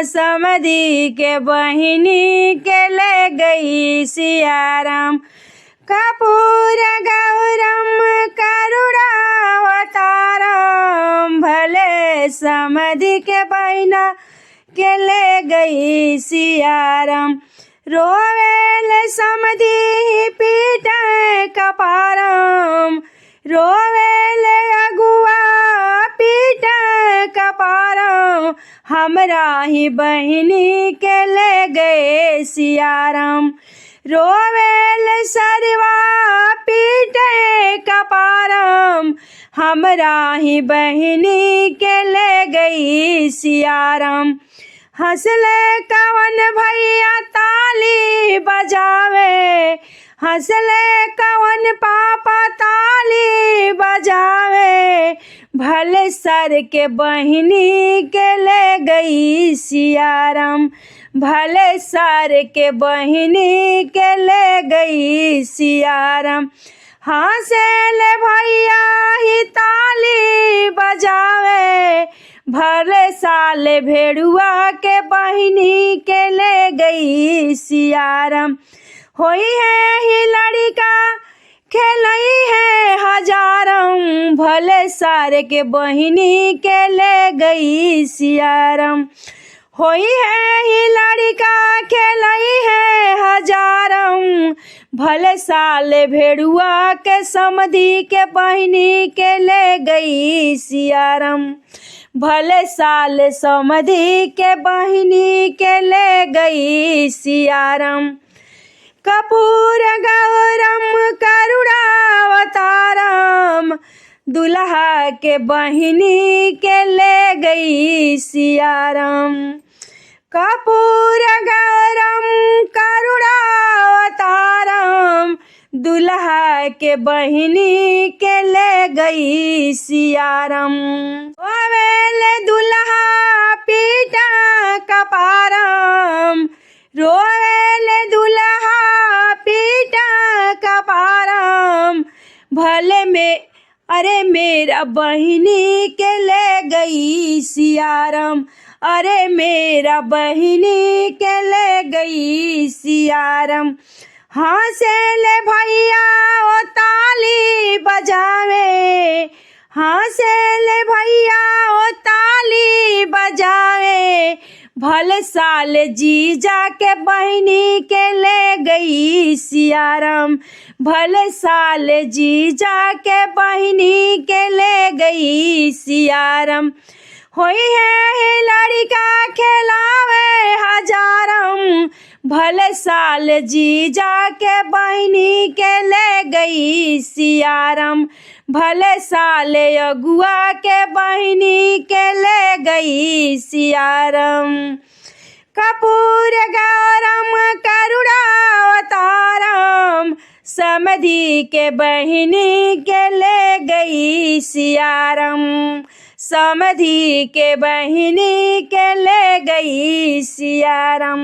समधी के बहिनी के ले गई सियाराम। कपूर गौरम करुणावतारम, भले समधी के बहिना के ले गई सियाराम। रोवेल समधी पीटे कपारम, रोवेल अगुआ पीटे कपारम, हमरा ही बहिनी के ले गए सियाराम। रोवेल सरवा पीटे कपारम, हमरा ही बहिनी के ले गई सियाराम। हंसले कवन भैया ताली बजावे, हंसले कवन पापा ताली बजावे, भले सर के बहिनी के ले गई सियाराम। भले सर के बहिनी के ले गई सियाराम। हंसेले भैया ही ताली बजावे, भले साले भेड़ुआ के बहिनी के ले गई सियाराम। होई है ही लड़का खेलई है हजारम, भले सारे के बहिनी के ले गई सियाराम। होई है ही लड़का खेलई है हजारम, भले साले भेड़ुआ के समधी के बहिनी के ले गई सियाराम। भले साले समधी के बहिनी के ले गई सियाराम। कपूर गौरम करुणावतारम, दुल्हा के बहिनी के ले गई सियाराम। कपूर गौरम करुणावतारम, दुल्हा के बहिनी के ले गई सियाराम। रोवेले दुल्हा पीटा कपारम, रोवेले दुल्हा पीटा कपारम, भले में अरे मेरा बहिनी के ले गई सियाराम। अरे मेरा बहिनी के ले गई सियाराम। हंसेले भैया ओ ताली बजावे, हंसेले भैया ओ ताली बजावे, भले साले जीजा के बहिनी के ले गई सियाराम। भले साले जीजा के बहिनी के ले गई सियाराम। होई है लड़का खेलावे हजारम, भले साले जीजा के बहिनी के ले गई सियाराम। भले साले अगुआ के बहिनी के ले गई सियाराम। कपूर गौरम करुणावतारम, समधी के बहिनी के ले गई सियाराम। समधी के बहिनी के ले गई सियाराम।